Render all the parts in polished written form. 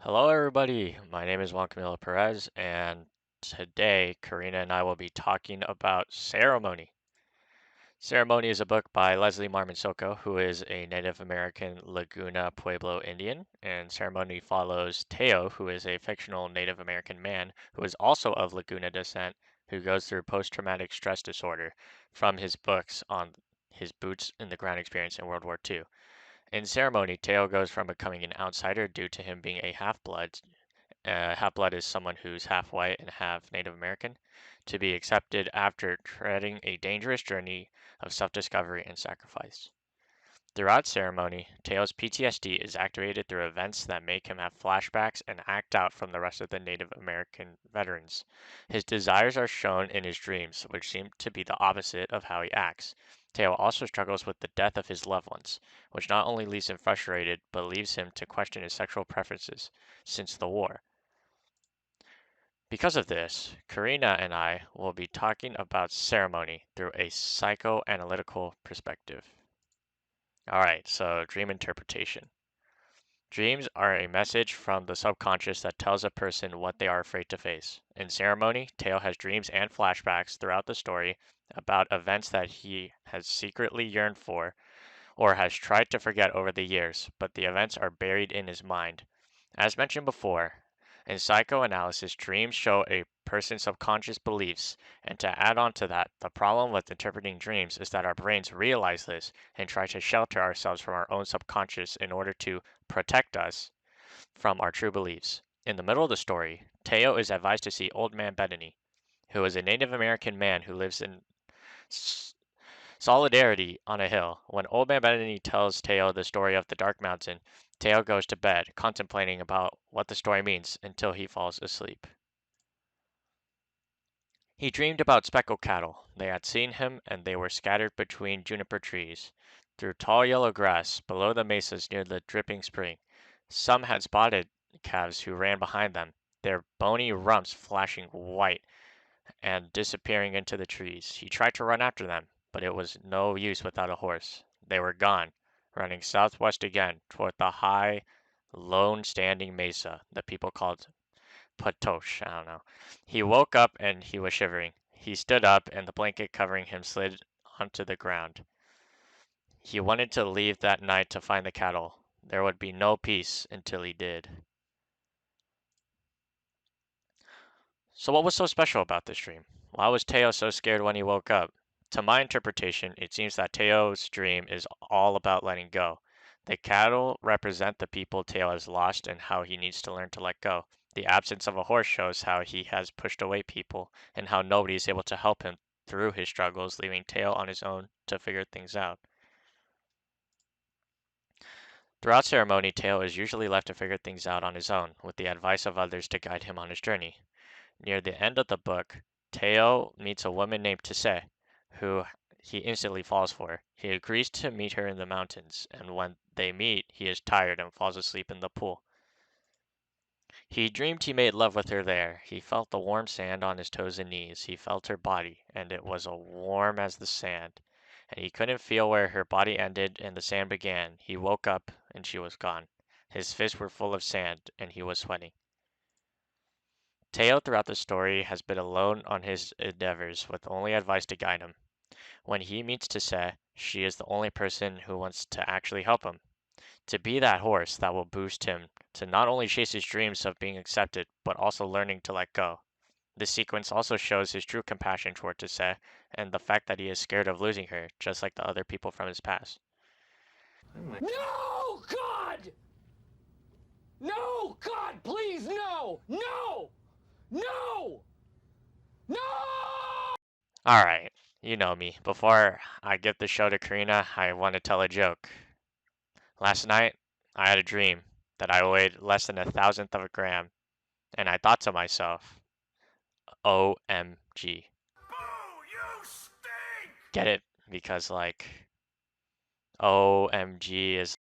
Hello, everybody. My name is Juan Camilo Perez, and today Karina and I will be talking about Ceremony. Ceremony is a book by Leslie Marmon Silko, who is a Native American Laguna Pueblo Indian, and Ceremony follows Teo, who is a fictional Native American man who is also of Laguna descent, who goes through post-traumatic stress disorder from his books on his boots in the ground experience in World War II. In Ceremony, Teo goes from becoming an outsider due to him being a half-blood. Half-blood is someone who's half white and half Native American, to be accepted after treading a dangerous journey of self-discovery and sacrifice. Throughout Ceremony, Teo's PTSD is activated through events that make him have flashbacks and act out from the rest of the Native American veterans. His desires are shown in his dreams, which seem to be the opposite of how he acts. Teo also struggles with the death of his loved ones, which not only leaves him frustrated, but leaves him to question his sexual preferences since the war. Because of this, Karina and I will be talking about Ceremony through a psychoanalytical perspective. Alright, so dream interpretation. Dreams are a message from the subconscious that tells a person what they are afraid to face. In Ceremony, Teo has dreams and flashbacks throughout the story about events that he has secretly yearned for or has tried to forget over the years, but the events are buried in his mind. As mentioned before, in psychoanalysis, dreams show a person's subconscious beliefs, and to add on to that, the problem with interpreting dreams is that our brains realize this and try to shelter ourselves from our own subconscious in order to protect us from our true beliefs. In the middle of the story, Teo is advised to see Old Man Bettany, who is a Native American man who lives in Solidarity on a hill. When Old Man Bettany tells Teo the story of the Dark Mountain, Teo goes to bed, contemplating about what the story means until he falls asleep. He dreamed about speckled cattle. They had seen him, and they were scattered between juniper trees, through tall yellow grass, below the mesas near the dripping spring. Some had spotted calves who ran behind them, their bony rumps flashing white and disappearing into the trees. He tried to run after them, but it was no use without a horse. They were gone, running southwest again toward the high, lone standing mesa that people called Patoche. I don't know. He woke up and he was shivering. He stood up and the blanket covering him slid onto the ground. He wanted to leave that night to find the cattle. There would be no peace until he did. So what was so special about this dream? Why was Teo so scared when he woke up? To my interpretation, it seems that Teo's dream is all about letting go. The cattle represent the people Teo has lost and how he needs to learn to let go. The absence of a horse shows how he has pushed away people and how nobody is able to help him through his struggles, leaving Teo on his own to figure things out. Throughout Ceremony, Teo is usually left to figure things out on his own, with the advice of others to guide him on his journey. Near the end of the book, Teo meets a woman named Tse, who he instantly falls for. He agrees to meet her in the mountains, and when they meet, he is tired and falls asleep in the pool. He dreamed he made love with her there. He felt the warm sand on his toes and knees. He felt her body, and it was as warm as the sand. And he couldn't feel where her body ended and the sand began. He woke up, and she was gone. His fists were full of sand, and he was sweating. Teo throughout the story has been alone on his endeavors, with only advice to guide him. When he meets Tse, she is the only person who wants to actually help him, to be that horse that will boost him to not only chase his dreams of being accepted, but also learning to let go. This sequence also shows his true compassion toward Tse and the fact that he is scared of losing her, just like the other people from his past. No, God! No, God, please, no! No! No! No! Alright, you know me. Before I give the show to Karina, I want to tell a joke. Last night, I had a dream that I weighed less than a thousandth of a gram, and I thought to myself, OMG. Boo, you stink! Get it? Because, like, OMG is.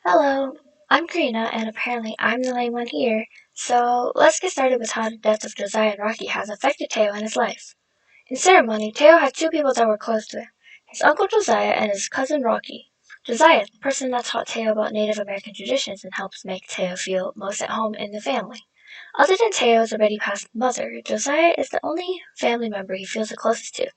Hello, I'm Karina, and apparently I'm the lame one here. So let's get started with how the death of Josiah and Rocky has affected Teo and his life. In Ceremony, Teo had two people that were close to him, his uncle Josiah and his cousin Rocky. Josiah, the person that taught Teo about Native American traditions and helps make Teo feel most at home in the family. Other than Teo's already passed mother, Josiah is the only family member he feels the closest to.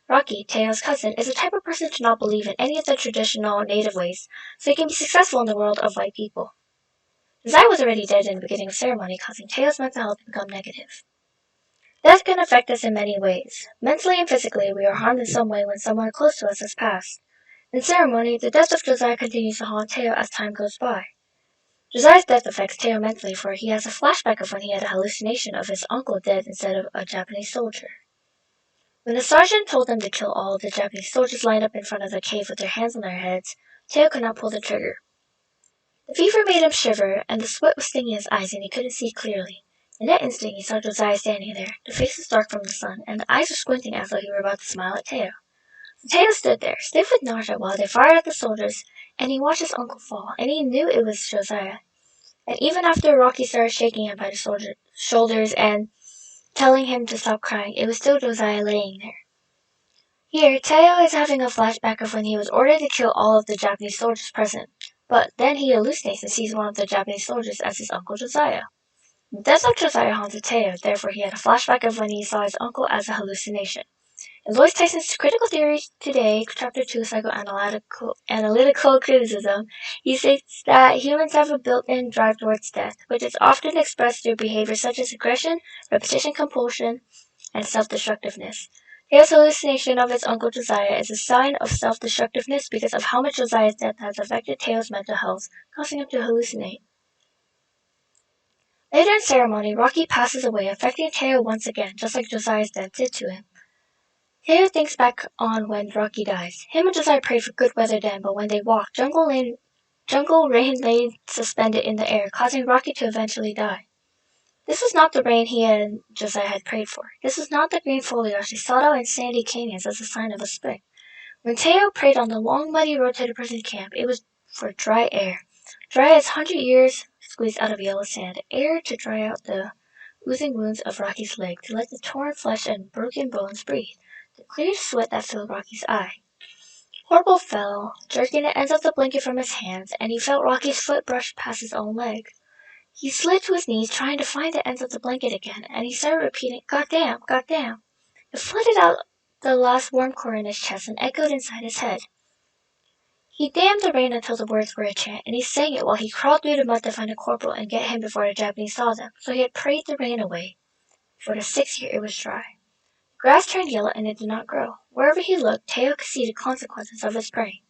Rocky, Teo's cousin, is the type of person to not believe in any of the traditional Native ways, so he can be successful in the world of white people. Josiah was already dead in the beginning of the ceremony, causing Teo's mental health to become negative. Death can affect us in many ways. Mentally and physically, we are harmed in some way when someone close to us has passed. In ceremony, the death of Josiah continues to haunt Teo as time goes by. Josiah's death affects Teo mentally, for he has a flashback of when he had a hallucination of his uncle dead instead of a Japanese soldier. When the sergeant told them to kill all, the Japanese soldiers lined up in front of the cave with their hands on their heads. Teo could not pull the trigger. The fever made him shiver, and the sweat was stinging his eyes, and he couldn't see clearly. In that instant, he saw Josiah standing there. The face was dark from the sun, and the eyes were squinting as though he were about to smile at Teo. So Teo stood there, stiff with nausea, while they fired at the soldiers, and he watched his uncle fall, and he knew it was Josiah. And even after Rocky started shaking him by the shoulders and telling him to stop crying, it was still Josiah laying there. Here, Teo is having a flashback of when he was ordered to kill all of the Japanese soldiers present, but then he hallucinates and sees one of the Japanese soldiers as his uncle Josiah. The death of Josiah haunted Teo, therefore he had a flashback of when he saw his uncle as a hallucination. In Lloyd Tyson's Critical Theory Today, Chapter 2, Psychoanalytical Criticism, he states that humans have a built-in drive towards death, which is often expressed through behaviors such as aggression, repetition compulsion, and self-destructiveness. Teo's hallucination of his uncle Josiah is a sign of self-destructiveness because of how much Josiah's death has affected Teo's mental health, causing him to hallucinate. Later in ceremony, Rocky passes away, affecting Teo once again, just like Josiah's death did to him. Teo thinks back on when Rocky dies. Him and Josiah prayed for good weather then, but when they walked, jungle rain lay suspended in the air, causing Rocky to eventually die. This was not the rain he and Josiah had prayed for. This was not the green foliage they sought out in sandy canyons as a sign of a spring. When Teo prayed on the long muddy road to the prison camp, it was for dry air. Dry as 100 years squeezed out of yellow sand. Air to dry out the oozing wounds of Rocky's leg, to let the torn flesh and broken bones breathe. The clear sweat that filled Rocky's eye. Corporal fell, jerking the ends of the blanket from his hands, and he felt Rocky's foot brush past his own leg. He slid to his knees, trying to find the ends of the blanket again, and he started repeating, "Goddamn, goddamn." It flooded out the last warm core in his chest and echoed inside his head. He damned the rain until the words were a chant, and he sang it while he crawled through the mud to find a corporal and get him before the Japanese saw them. So he had prayed the rain away. For the 6th year it was dry. Grass turned yellow and it did not grow. Wherever he looked, Teo could see the consequences of his praying.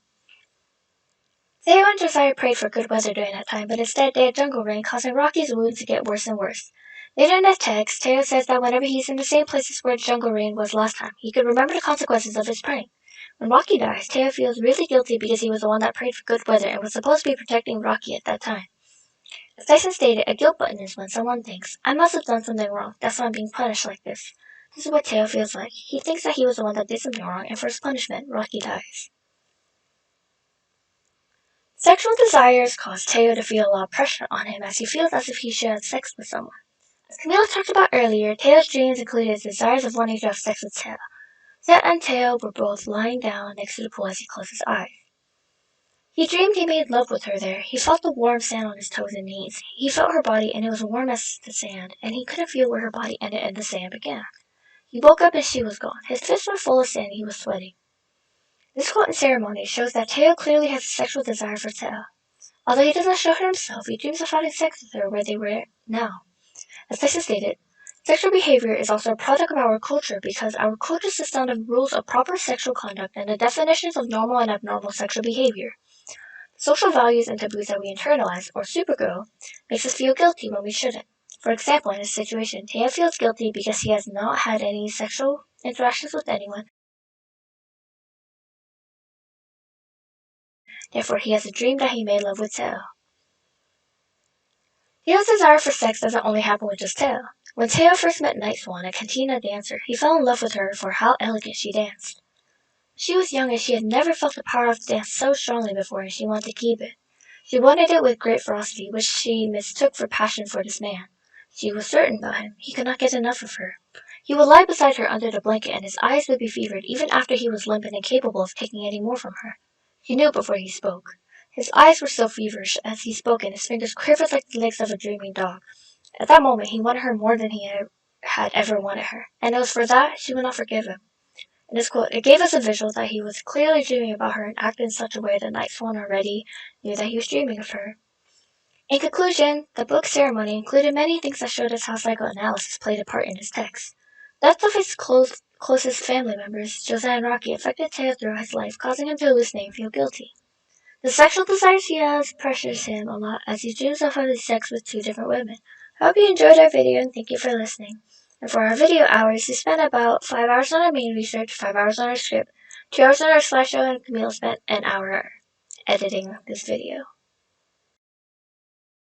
Teo and Josiah prayed for good weather during that time, but instead they had jungle rain, causing Rocky's wounds to get worse and worse. Later in the text, Teo says that whenever he's in the same places where jungle rain was last time, he could remember the consequences of his praying. When Rocky dies, Teo feels really guilty because he was the one that prayed for good weather and was supposed to be protecting Rocky at that time. As Tyson stated, a guilt button is when someone thinks, "I must have done something wrong, that's why I'm being punished like this." This is what Teo feels like. He thinks that he was the one that did something wrong, and for his punishment, Rocky dies. Sexual desires cause Teo to feel a lot of pressure on him as he feels as if he should have sex with someone. As Camila talked about earlier, Teo's dreams included his desires of wanting to have sex with Teo. Seth and Teo were both lying down next to the pool as he closed his eyes. He dreamed he made love with her there. He felt the warm sand on his toes and knees. He felt her body and it was warm as the sand, and he couldn't feel where her body ended and the sand began. He woke up and she was gone. His fists were full of sand and he was sweating. This quote in ceremony shows that Teo clearly has a sexual desire for Teo. Although he does not show her himself, he dreams of having sex with her where they were now. As Tyson stated, sexual behavior is also a product of our culture because our culture sets down the rules of proper sexual conduct and the definitions of normal and abnormal sexual behavior. Social values and taboos that we internalize, or supergo, makes us feel guilty when we shouldn't. For example, in this situation, Teo feels guilty because he has not had any sexual interactions with anyone. Therefore, he has a dream that he made love with Teo. Teo's desire for sex doesn't only happen with just Teo. When Teo first met Night Swan, a cantina dancer, he fell in love with her for how elegant she danced. She was young and she had never felt the power of the dance so strongly before, and she wanted to keep it. She wanted it with great ferocity, which she mistook for passion for this man. She was certain about him. He could not get enough of her. He would lie beside her under the blanket, and his eyes would be fevered even after he was limp and incapable of taking any more from her. He knew before he spoke. His eyes were so feverish as he spoke, and his fingers quivered like the legs of a dreaming dog. At that moment he wanted her more than he had ever wanted her, and it was for that she would not forgive him. In his quote, it gave us a visual that he was clearly dreaming about her and acted in such a way that Night Swan already knew that he was dreaming of her. In conclusion, the book's ceremony included many things that showed us how psychoanalysis played a part in his text. Death of his closest family members, Josiah and Rocky, affected Teo throughout his life, causing him to hallucinate and feel guilty. The sexual desires he has pressures him a lot as he dreams of having sex with 2 different women. I hope you enjoyed our video and thank you for listening. And for our video hours, we spent about 5 hours on our main research, 5 hours on our script, 2 hours on our slideshow, and Camille spent an hour editing this video.